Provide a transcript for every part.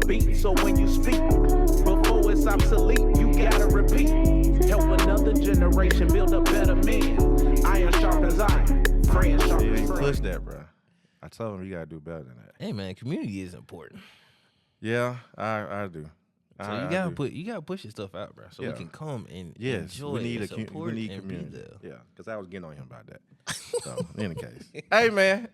beat. So when you speak, before it's obsolete, you gotta repeat. Help another generation build a better man. Iron sharpens iron. Friend sharpens friend. Push that, bro. I told him you gotta do better than that. Hey man, community is important. Yeah, I do. So you gotta push your stuff out, bro. So we can come and enjoy and support and community. be there. Yeah, because I was getting on him about that. So in any case, hey man,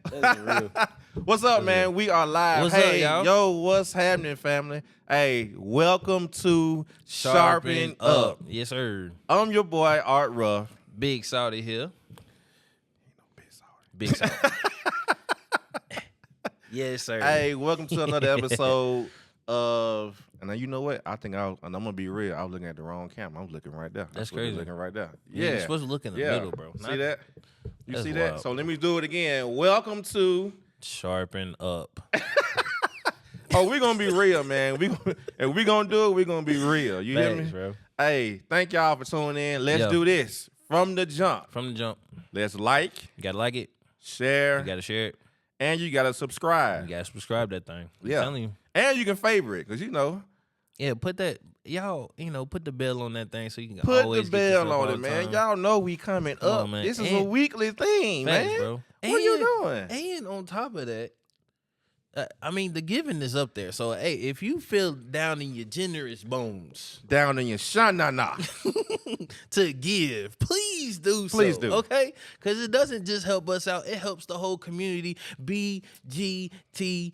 what's up, man? We are live. What's hey, up, y'all? Yo, what's happening, family? Hey, welcome to Sharpen Up. Yes, sir. I'm your boy ArtRuff. Big Saudi here. Big Saudi. Yes, sir. Hey, welcome to another episode of. And now you know what? I think and I'm gonna be real. I was looking at the wrong camera. I was looking right there. That's crazy. Looking right there. Yeah, you're supposed to look in the middle, bro. See that? You That's see that? wild. So let me do it again. Welcome to Sharpen Up. Oh, we're gonna be real, man. If we gonna do it, we're gonna be real. You hear me? Bro. Hey, thank y'all for tuning in. Let's Yo. do this from the jump. From the jump. Let's like, You gotta like it. share, You gotta share it. and you gotta subscribe. You gotta subscribe that thing. I'm Yeah. telling you. And you can favorite, because Yeah, put that, y'all, put the bell on that thing so you can put always the get this bell up on all it, the man. time. Y'all know we coming Come up. on, man. This is a And- weekly thing, Facts, man. bro. What are you doing? And on top of that, the giving is up there. So, hey, if you feel down in your generous bones Down in your shanana. to give, please do so. Please do. Okay? Because it doesn't just help us out. It helps the whole community. BGTV.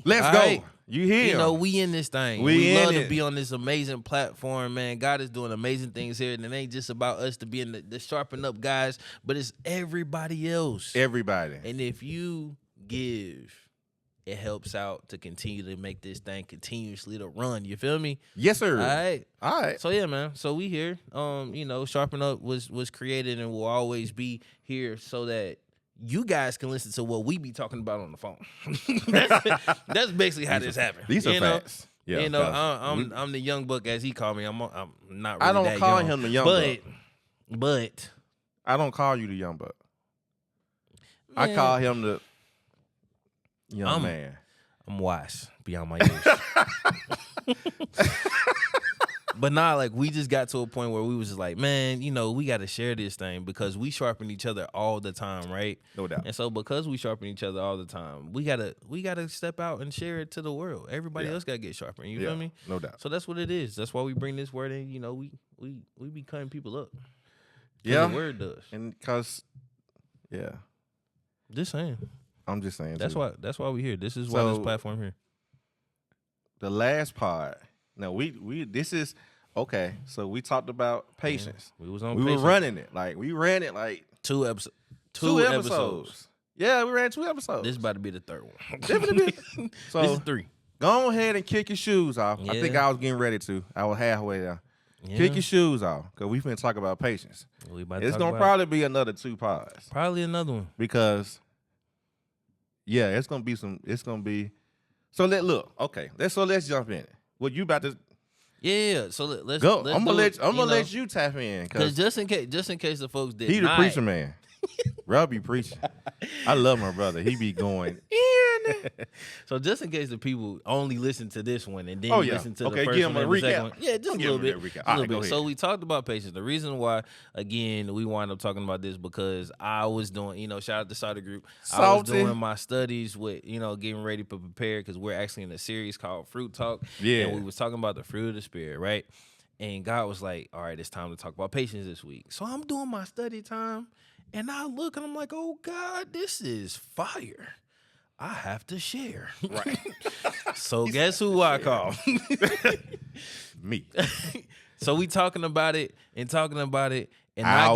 Let's All go. right? You here? We in this thing. We We in love it. to be on this amazing platform, man. God is doing amazing things here. And it ain't just about us to be in the Sharpen Up guys, but it's everybody else. Everybody. And if you give, it helps out to continue to make this thing continuously to run. You feel me? Yes, sir. All right. All right. So yeah, man. So we here. Sharpen Up was created and will always be here so that you guys can listen to what we be talking about on the phone. that's basically how this happened. These are facts. Yeah, I'm the young buck as he called me. I'm not. Really I don't that call young, him the young but I don't call you the young buck. I man, call him the young man. I'm wise beyond my years. But nah, like we just got to a point where we was just like, man, we got to share this thing because we sharpen each other all the time, right? No doubt. And so because we sharpen each other all the time, we gotta step out and share it to the world. Everybody else gotta get sharpened. You feel me? No doubt. So that's what it is. That's why we bring this word in. We be cutting people up. Yeah. The word does. And because, Just saying. I'm just saying. That's too. why we here. This is why this platform here. The last part. Now this is okay. So we talked about patience. We was on. We patience. were running it. Like we ran it like two episodes. two episodes. Yeah, we ran 2 episodes. This is about to be the third one. So this is 3. Go ahead and kick your shoes off. I think Yeah. I was getting ready to. I was halfway there. Yeah. Kick your shoes off because we finna talk about patience. It's gonna probably be another 2 parts probably another one. because it's gonna be some. It's gonna be. So let's jump in. What you about to Yeah. So let's go? Let's I'm gonna do it, let you tap in Because because just in case the folks did he the not, preacher man. Bro be preaching. I love my brother. He be going in. So just in case the people only listen to this one and then Oh, yeah. listen to Okay, the first give one them and a the second recap. one. Yeah, just a Give little them bit. that recap. A All little right, go bit. So ahead. we talked about patience. The reason why, again, we wind up talking about this because I was doing, shout out to Sauter Group. I was Salty. doing my studies with, getting ready to prepare because we're actually in a series called Fruit Talk. Yeah. And we was talking about the fruit of the spirit, right? And God was like, all right, it's time to talk about patience this week. So I'm doing my study time. And I look and I'm like, oh God, this is fire. I have to share. Right. So guess who I call? Me. So we talking about it, and I Hour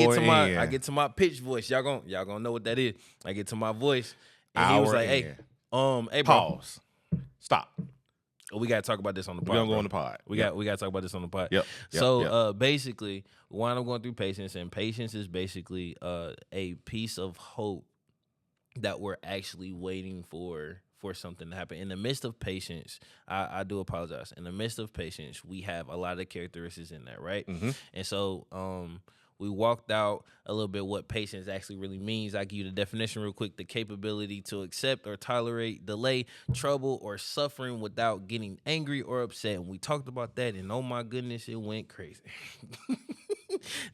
get to my pitch voice. Y'all gonna know what that is. I get to my voice, and he Hour was like, in. hey, bro, Pause. Stop. we gotta talk about this on the pod. We're gonna go bro. on the pod. We gotta talk about this on the pod. Yep. So basically, when I'm going through patience, and patience is basically a piece of hope that we're actually waiting for something to happen. In the midst of patience, I do apologize. In the midst of patience, we have a lot of characteristics in that, right? Mhm. And so We walked out a little bit what patience actually really means. I give you the definition real quick: the capability to accept or tolerate delay, trouble, or suffering without getting angry or upset. And we talked about that, and oh my goodness, it went crazy.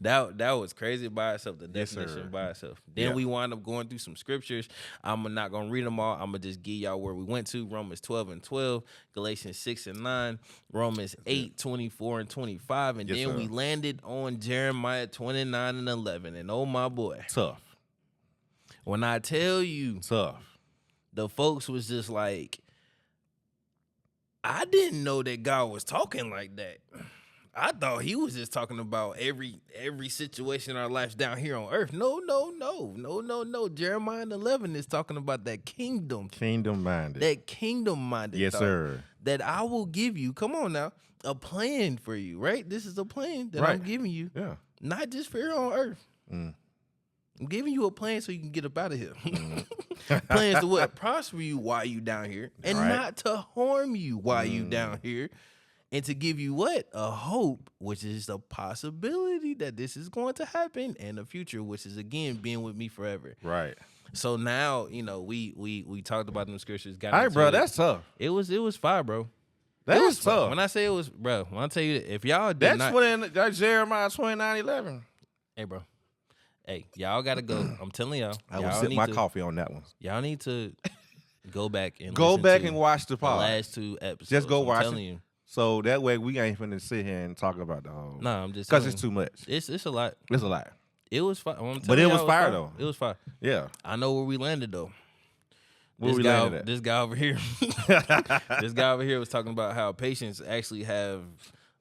that was crazy by itself. The definition by itself. Then we wind up going through some scriptures. I'm not gonna read them all. I'm gonna just give y'all where we went to: Romans 12:12, Galatians 6:9, Romans 8:24-25, and then we landed on Jeremiah 29:11. And oh my boy, Tough. when I tell you, Tough. the folks was just like, I didn't know that God was talking like that. I thought he was just talking about every situation in our lives down here on earth. No. Jeremiah 11 is talking about that kingdom. Kingdom minded. That kingdom minded. Yes, sir. That I will give you. Come on now. A plan for you, right? This is a plan that I'm giving you. Yeah. Not just for here on earth. I'm giving you a plan so you can get up out of here. Plans to what? Prosper you while you down here. And not to harm you while you down here. And to give you what? A hope, which is the possibility that this is going to happen, and a future, which is, again, being with me forever. Right. So now, we talked about them scriptures. All right, bro, that's tough. It was fire, bro. That is tough. When I say it was, bro, when I tell you, if y'all did that's not. That's Jeremiah 29:11. Hey, bro. Hey, y'all got to go. I'm telling y'all. I will sip my coffee on that one. Y'all need to go back and watch the pod. The last 2 episodes. Just go watch telling it. You. So that way we ain't finna sit here and talk about the whole. No, I'm just because it's too much. It's a lot. It's a lot. It was fire. But it was fire though. It was fire. Yeah. I know where we landed though. Where we landed at? This guy over here. This guy over here was talking about how patients actually have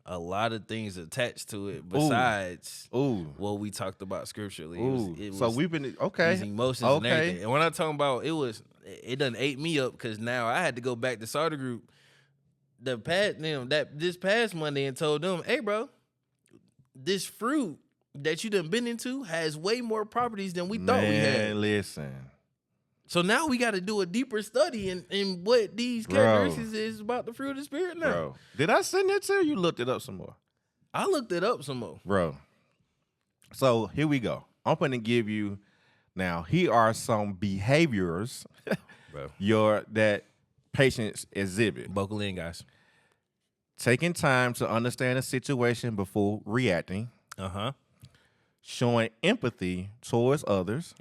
a lot of things attached to it besides what we talked about scripturally. It was so we've been these emotions and everything. And when I'm talking about it done ate me up because now I had to go back to Sarter Group this past Monday and told them, hey bro, this fruit that you done been into has way more properties than we thought we had. Listen. So now we got to do a deeper study in what these characteristics is about the fruit of the spirit now. Bro, did I send it to you? You looked it up some more. I looked it up some more. Bro. So here we go. I'm going to give you, now, here are some behaviors that patients exhibit. Buckle in, guys. Taking time to understand a situation before reacting. Showing empathy towards others.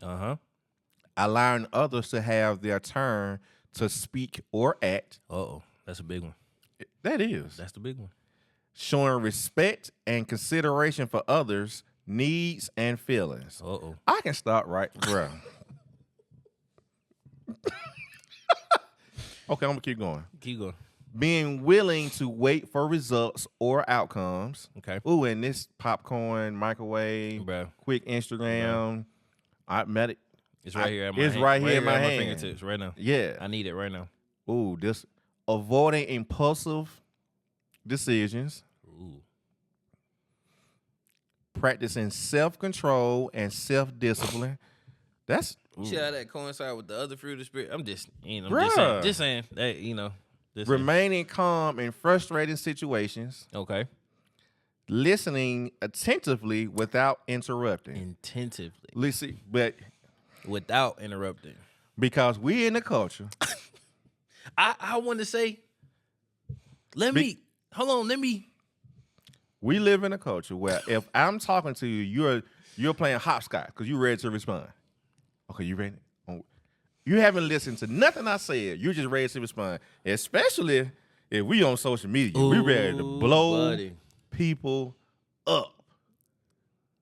Allowing others to have their turn to speak or act. That's a big one. That is. That's the big one. Showing respect and consideration for others' needs and feelings. I can start right, bro. Okay, I'm going to keep going. Keep going. Being willing to wait for results or outcomes. Okay. Ooh, and this popcorn, microwave, quick Instagram, automatic. It's right here at my It's hand. right here in my hand. Fingertips right now. Yeah. I need it right now. Ooh, this avoiding impulsive decisions. Ooh. Practicing self-control and self-discipline. That's See how that coincide with the other fruit of the spirit? I'm just, Bruh. just saying that, remaining calm in frustrating situations. Okay. Listening attentively without interrupting. Intentively. Listen, but without interrupting. Because we in the culture. I want to say, We live in a culture where if I'm talking to you, you're playing hopscotch because you're ready to respond. Okay, you ready? You haven't listened to nothing I said. You're just ready to respond. Especially if we on social media. We ready to blow people up.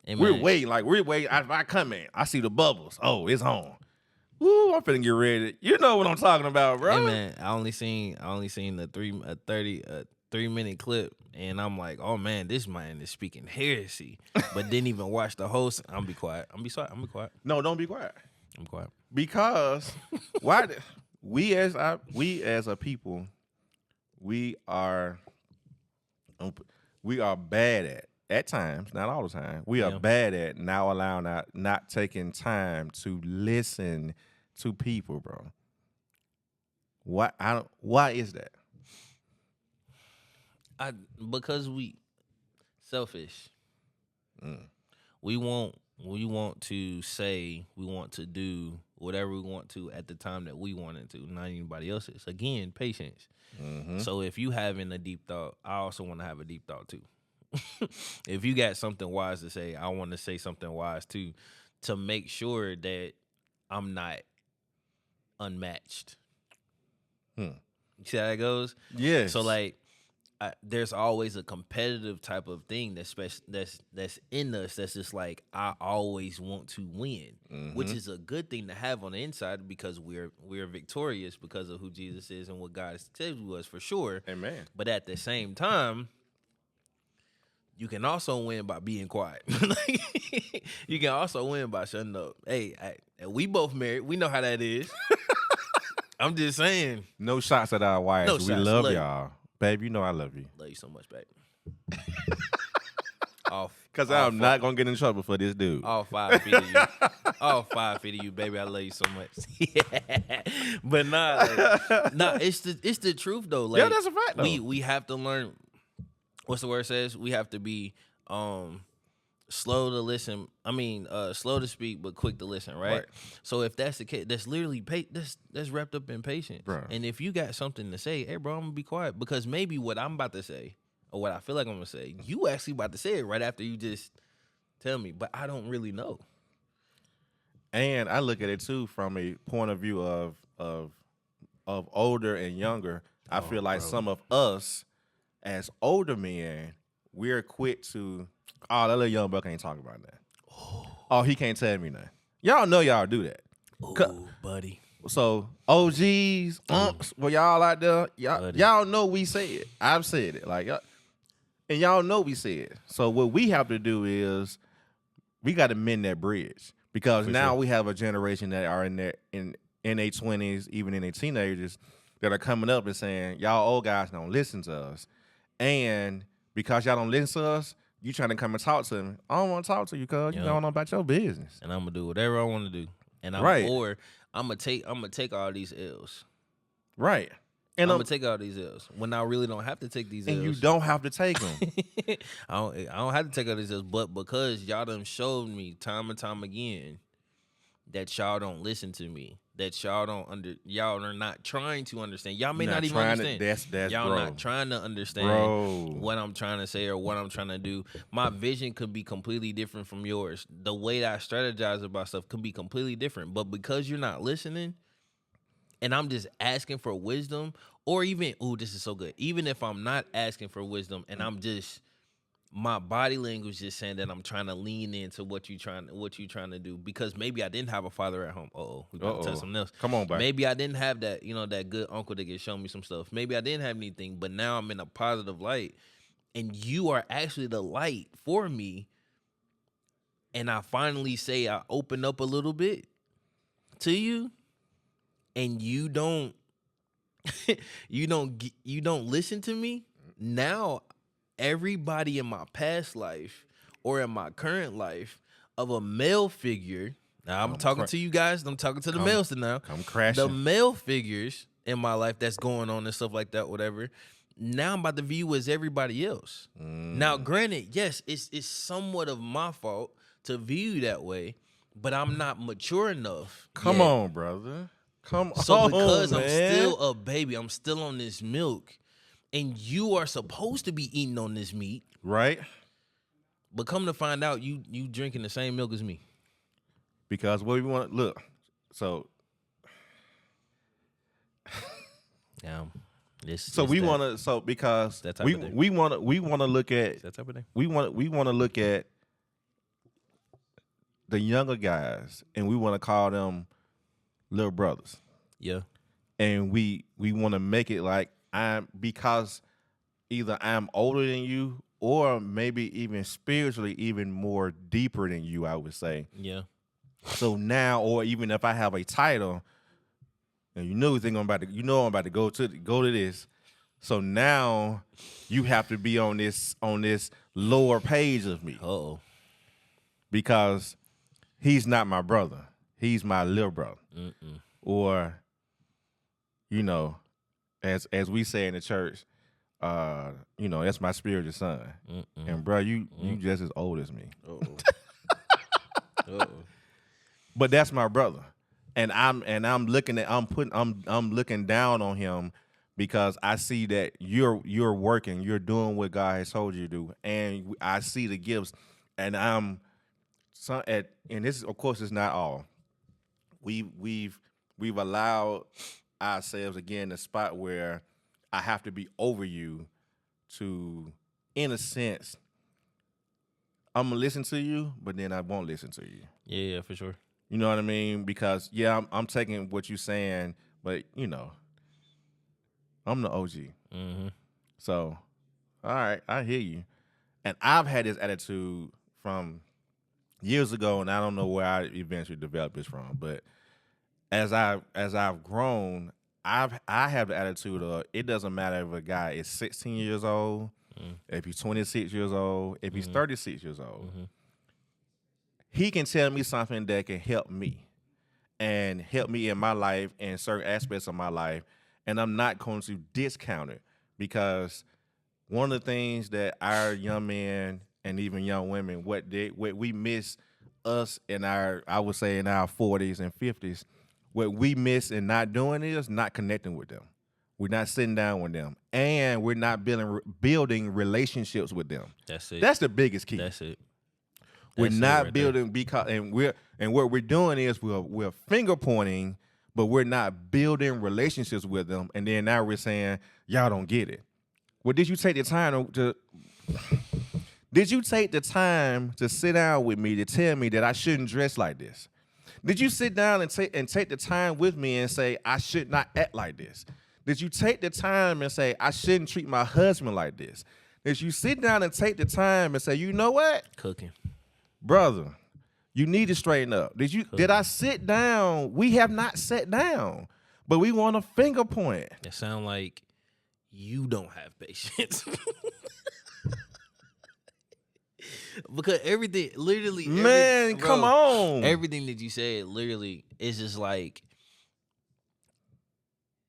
Hey, we're waiting. If I come in, I see the bubbles. Oh, it's on. Ooh, I'm finna get ready. You know what I'm talking about, bro. Hey man, I only seen the 3-minute clip, and I'm like, oh man, this man is speaking heresy. But didn't even watch the whole. I'm be quiet. I'm be quiet. No, don't be quiet. I'm quiet. Because we as a people, we are bad at times, not all the time. We are bad at not taking time to listen to people, bro. Why is that? Because we selfish. we want to say, we want to do whatever we want to at the time that we want it to, not anybody else's. Again, patience. So if you having a deep thought, I also want to have a deep thought too. If you got something wise to say, I want to say something wise too, to make sure that I'm not unmatched. You see how that goes? Yeah. So like, there's always a competitive type of thing that's in us. That's just like, I always want to win, which is a good thing to have on the inside because we're victorious because of who Jesus is and what God says to us for sure. Amen. But at the same time, you can also win by being quiet. You can also win by shutting up. Hey, we both married. We know how that is. I'm just saying. No shots at our wives. No We shots. love Love y'all. Babe, you know I love you. Love you so much, babe. Because I'm not going to get in trouble for this dude. All 5 feet of you. All 5 feet of you, baby. I love you so much. But nah, it's the truth though. Like, yeah, that's a fact though. We have to learn. What's the word says? We have to be slow to listen. I mean, slow to speak, but quick to listen, right? So if that's the case, that's literally that's wrapped up in patience. Bro. And if you got something to say, hey, bro, I'm gonna be quiet because maybe what I'm about to say or what I feel like I'm gonna say, you actually about to say it right after you just tell me, but I don't really know. And I look at it too from a point of view of older and younger. I feel like some of us as older men, we're quick to, oh, that little young buck ain't talking about that. Oh, he can't tell me nothing. Y'all know y'all do that. Oh, buddy. So OGs, well, y'all out there, y'all know we say it. I've said it, like, and y'all know we say it. So what we have to do is we got to mend that bridge because now we have a generation that are in their 20s, even in their teenagers, that are coming up and saying, y'all old guys don't listen to us. And because y'all don't listen to us, you trying to come and talk to me. I don't want to talk to you because you don't know about your business. And I'm gonna do whatever I want to do. And I'm gonna take all these L's. Right. And I'm gonna take all these L's when I really don't have to take these L's. And you don't have to take them. I don't have to take all these L's, but because y'all done showed me time and time again that y'all don't listen to me, that y'all are not trying to understand. Y'all may not even understand. That's y'all bro. not trying to understand what I'm trying to say or what I'm trying to do. My vision could be completely different from yours. The way that I strategize about stuff could be completely different. But because you're not listening, and I'm just asking for wisdom, or even, this is so good. Even if I'm not asking for wisdom, and I'm just, my body language just saying that I'm trying to lean into what you trying to do, because maybe I didn't have a father at home. We about to tell something else. Come on, back. Maybe I didn't have that, that good uncle that could show me some stuff. Maybe I didn't have anything, but now I'm in a positive light, and you are actually the light for me. And I finally say I open up a little bit to you, and you don't listen to me. Now everybody in my past life or in my current life of a male figure, now I'm talking to you guys, I'm talking to the males now. Come crashing. The male figures in my life that's going on and stuff like that, whatever. Now I'm about to view as everybody else. Now, granted, yes, it's somewhat of my fault to view you that way, but I'm not mature enough. Come yet. on, brother. Come on, So because man. I'm still a baby, I'm still on this milk, and you are supposed to be eating on this meat, right? But come to find out, you drinking the same milk as me. Because what we want to look, so yeah, we want to because we want to look at that type of thing. We want to look at the younger guys, and we want to call them little brothers. Yeah. And we want to make it like because either I'm older than you or maybe even spiritually even more deeper than you, I would say. Yeah. So now, or even if I have a title, and I'm about to go to this. So now you have to be on this lower page of me. Because he's not my brother. He's my little brother. Or, as we say in the church, that's my spiritual son. And bro, you just as old as me. Uh-oh. But that's my brother, and I'm looking down on him because I see that you're working, you're doing what God has told you to do, and I see the gifts, and and this of course is not all. We've allowed ourselves again the spot where I have to be over you to, in a sense, I'm gonna listen to you, but then I won't listen to you. Yeah, for sure. You know what I mean? Because I'm taking what you're saying, but I'm the OG. Mm-hmm. So, all right, I hear you. And I've had this attitude from years ago, and I don't know where I eventually developed this from. But as I've grown, I have the attitude of it doesn't matter if a guy is 16 years old, if he's 26 years old, if he's 36 years old. Mm-hmm. He can tell me something that can help me and help me in my life and certain aspects of my life. And I'm not going to discount it because one of the things that our young men and even young women, what we miss us in I would say in our 40s and 50s, what we miss in not doing is not connecting with them. We're not sitting down with them, and we're not building relationships with them. That's it. That's the biggest key. That's it. We're That's it not right building because what we're doing is we're finger pointing, but we're not building relationships with them. And then now we're saying y'all don't get it. Well, did you take the time to sit down with me to tell me that I shouldn't dress like this? Did you sit down and take the time with me and say I should not act like this? Did you take the time and say I shouldn't treat my husband like this? Did you sit down and take the time and say, you know what? Cooking. Brother, you need to straighten up. Did I sit down? We have not sat down, but we want a finger point. That sound like you don't have patience. Because everything, literally, Man, come on. Everything that you said, literally, is just like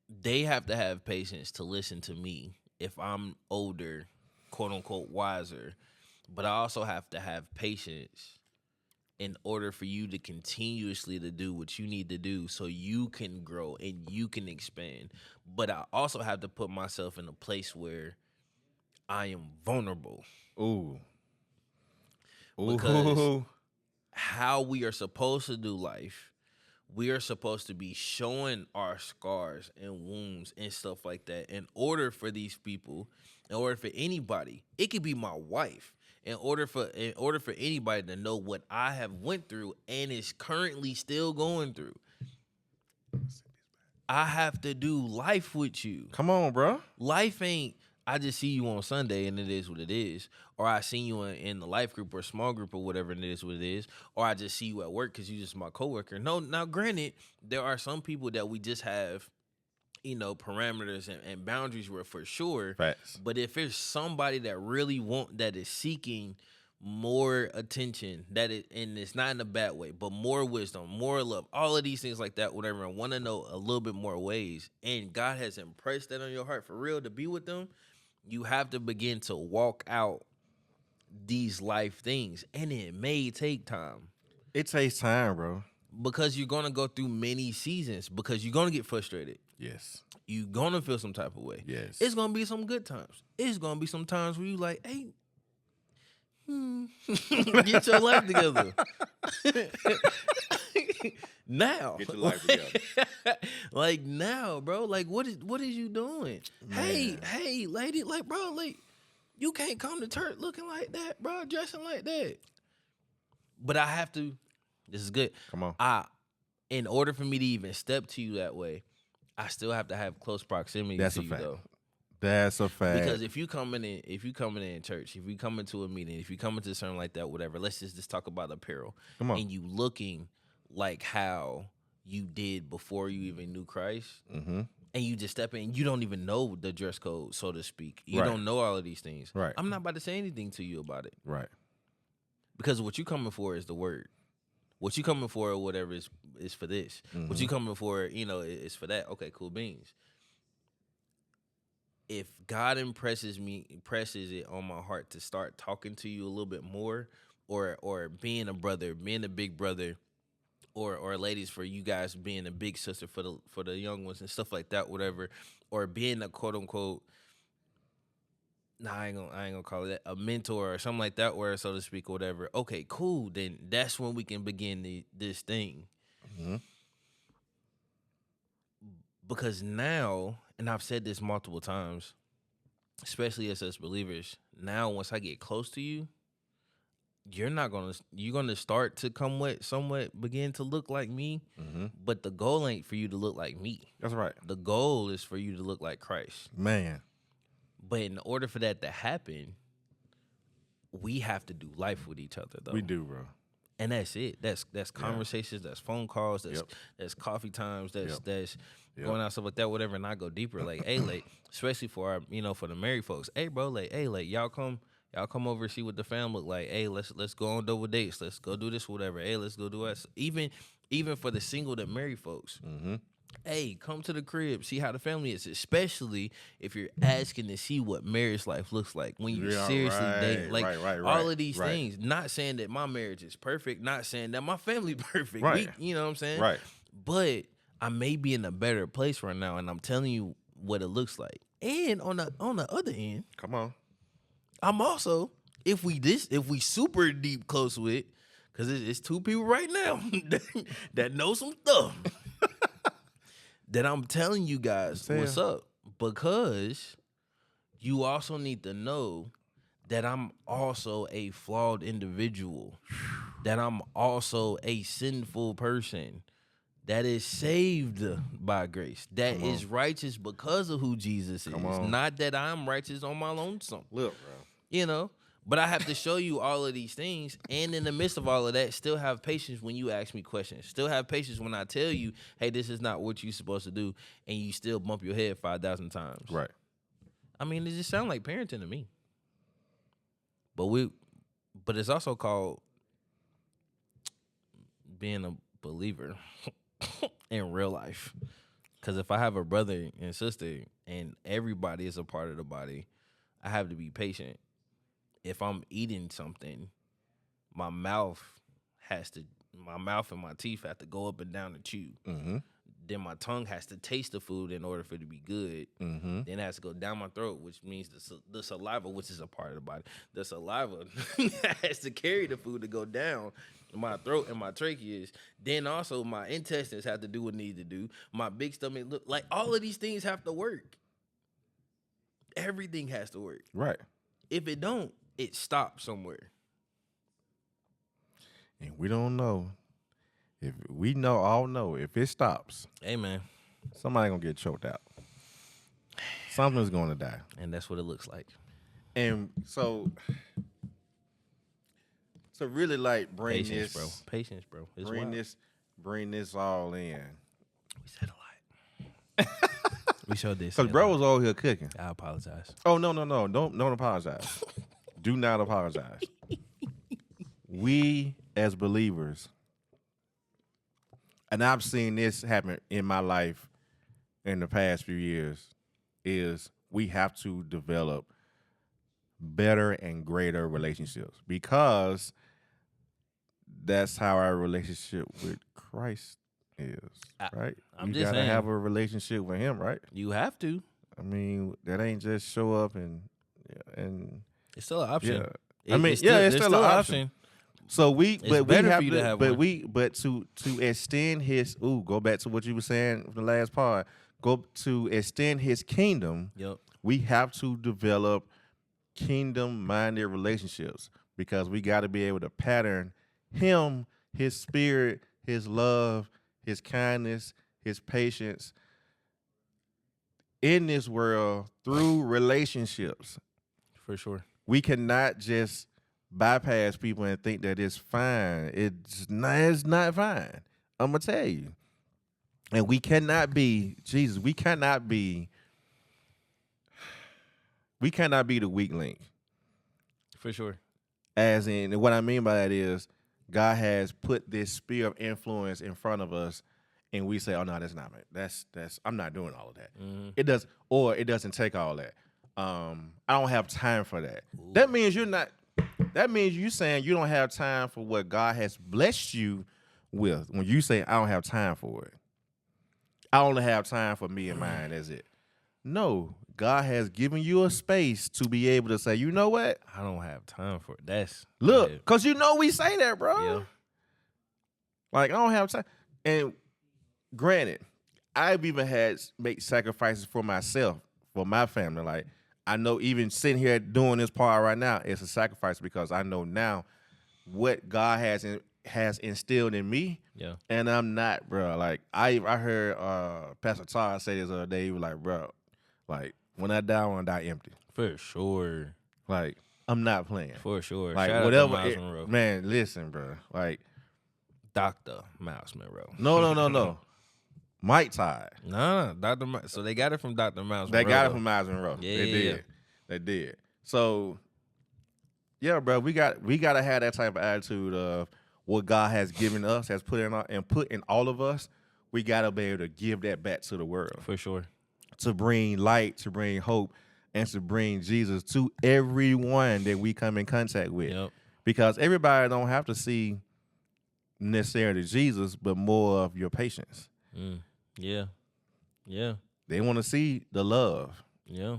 they have to have patience to listen to me if I'm older, quote unquote, wiser. But I also have to have patience in order for you to continuously to do what you need to do so you can grow and you can expand. But I also have to put myself in a place where I am vulnerable. Ooh. Because how we are supposed to do life, we are supposed to be showing our scars and wounds and stuff like that in order for these people, in order for anybody. It could be my wife. In order for anybody to know what I have went through and is currently still going through, I have to do life with you. Come on, bro. Life ain't I just see you on Sunday and it is what it is, or I see you in the life group or small group or whatever and it is what it is, or I just see you at work because you just my coworker. No, now granted, there are some people that we just have, parameters and boundaries were for sure. Facts. But if there's somebody that really that is seeking more attention, and it's not in a bad way, but more wisdom, more love, all of these things like that, whatever, and want to know a little bit more ways, and God has impressed that on your heart for real to be with them, you have to begin to walk out these life things, and it may take time. It takes time, bro. Because you're going to go through many seasons, because you're going to get frustrated. Yes. You're going to feel some type of way. Yes. It's going to be some good times. It's going to be some times where you like, hey, get your life together. Now. Get your life together. Like now, bro. Like what is you doing? Man. Hey, lady, like, bro, like, you can't come to church looking like that, bro, dressing like that. But I have to, this is good. Come on. In order for me to even step to you that way, I still have to have close proximity to you, though. That's a fact. Because if you coming in church, if you come into a meeting, if you come into something like that, whatever, let's just talk about apparel. Come on. And you looking like how you did before you even knew Christ, mm-hmm. and you just step in, you don't even know the dress code, so to speak. You right. don't know all of these things. Right. I'm not about to say anything to you about it. Right. Because what you coming for is the word. What you coming for or whatever is for this. Mm-hmm. What you coming for, is for that. Okay, cool beans. If God impresses it on my heart to start talking to you a little bit more, or being a brother, being a big brother, or ladies, for you guys being a big sister for the young ones and stuff like that, whatever, or being a quote unquote, nah, I ain't gonna call it that, a mentor or something like that, word, so to speak, or whatever. Okay, cool. Then that's when we can begin this thing. Mm-hmm. Because now, and I've said this multiple times, especially as us believers, now once I get close to you, you're gonna start to somewhat begin to look like me. Mm-hmm. But the goal ain't for you to look like me. That's right. The goal is for you to look like Christ. Man. But in order for that to happen, we have to do life with each other, though. We do, bro. And that's it. That's conversations. That's phone calls. That's coffee times. That's going out, stuff like that, whatever. And I go deeper, like, hey, like, especially for our, for the married folks. Hey, bro, like, hey, like, y'all come over, see what the fam look like. Hey, let's go on double dates. Let's go do this, whatever. Hey, let's go do us. Even for the single to married folks. Mm-hmm. Hey, come to the crib, see how the family is, especially if you're asking to see what marriage life looks like when you're seriously dating. Like, all of these things. Not saying that my marriage is perfect, not saying that my family perfect. Right. You know what I'm saying? Right. But I may be in a better place right now, and I'm telling you what it looks like. And on the other end, come on, I'm also, if we super deep close with, because it's two people right now that know some stuff. That I'm telling you guys what's up, because you also need to know that I'm also a flawed individual, that I'm also a sinful person that is saved by grace, that is righteous because of who Jesus is, not that I'm righteous on my lonesome. Look, bro. But I have to show you all of these things, and in the midst of all of that, still have patience when you ask me questions. Still have patience when I tell you, hey, this is not what you're supposed to do, and you still bump your head 5,000 times. Right. I mean, it just sounds like parenting to me. But it's also called being a believer in real life. Because if I have a brother and sister, and everybody is a part of the body, I have to be patient. If I'm eating something, my mouth and my teeth have to go up and down to chew. Mm-hmm. Then my tongue has to taste the food in order for it to be good. Mm-hmm. Then it has to go down my throat, which means the saliva, which is a part of the body, the saliva has to carry the food to go down my throat and my tracheas. Then also my intestines have to do what need to do. My big stomach, look, like all of these things have to work. Everything has to work. Right. If it don't, it stops somewhere. And we don't know. If we all know, if it stops, hey man, somebody gonna get choked out. Something's gonna die. And that's what it looks like. And so really like bring patience, this, bro. Patience, bro. It's bring this all in. We said a lot. We showed this. Because bro was over here cooking. I apologize. Oh no. Don't apologize. Do not apologize. We as believers, and I've seen this happen in my life in the past few years, is we have to develop better and greater relationships, because that's how our relationship with Christ is, right? I'm you just gotta saying, have a relationship with him, right? You have to. I mean, that ain't just show up and it's still an option. Yeah. It's still an option. So to extend his, go back to what you were saying from the last part, to extend his kingdom, we have to develop kingdom-minded relationships, because we got to be able to pattern him, his spirit, his love, his kindness, his patience in this world through relationships. For sure. We cannot just bypass people and think that it's fine. It's not fine. I'm going to tell you. And we cannot be the weak link. For sure. As in, what I mean by that is, God has put this sphere of influence in front of us, and we say, "Oh no, that's not me. That's I'm not doing all of that." Mm-hmm. It doesn't take all that. I don't have time for that. Ooh. That means you're not. That means you saying you don't have time for what God has blessed you with. When you say I don't have time for it, I only have time for me and mine. That's it. No, God has given you a space to be able to say, you know what? I don't have time for it. That's Look, because you know we say that, bro. Yeah. Like, I don't have time. And granted, I've even had make sacrifices for myself, for my family. Like, I know even sitting here doing this part right now, it's a sacrifice because I know now what God has instilled in me. Yeah. And I'm not, bro. Like, I heard Pastor Todd say this other day. He was like, bro, like, when I die, I want to die empty. For sure. Like, I'm not playing. For sure. Like, Shout whatever. out to Miles Monroe. Man, listen, bro. Like, Dr. Miles Monroe. no. Mike Todd. No, Dr. So they got it from Dr. Miles Monroe. They got it from Miles Monroe. Yeah. They did. So, yeah, bro, we got to have that type of attitude of what God has given us, has put in all of us. We got to be able to give that back to the world. For sure. To bring light, to bring hope, and to bring Jesus to everyone that we come in contact with. Yep. Because everybody don't have to see necessarily Jesus, but more of your patience. Yeah. Yeah. They want to see the love. Yeah.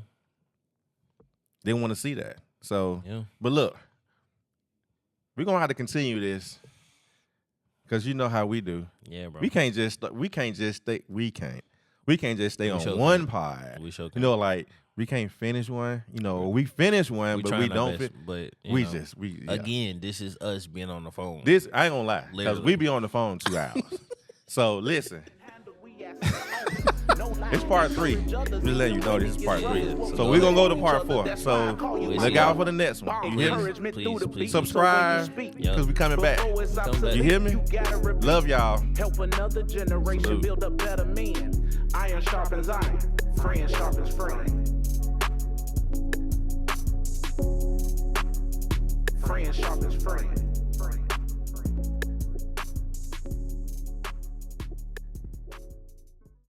They want to see that. So, Yeah. But look, we're gonna have to continue this because you know how we do. Yeah, bro. We can't just stay on one pod. We sure You can. know, like we can't finish one. You know, we finish one, but we trying our don't. best, but We you know, just yeah. again, this is us being on the phone. This I ain't gonna lie because Literally. we be on the phone 2 hours. So listen. It's part 3. Just letting you know this is part 3. So we're going to go to part 4. So look out for the next one. You hear me? Please. Subscribe because we coming back. back. You hear me? Love y'all. Help another generation Salute. build up better men. Iron sharpens iron. Friend sharpens friend. Friend sharpens friend.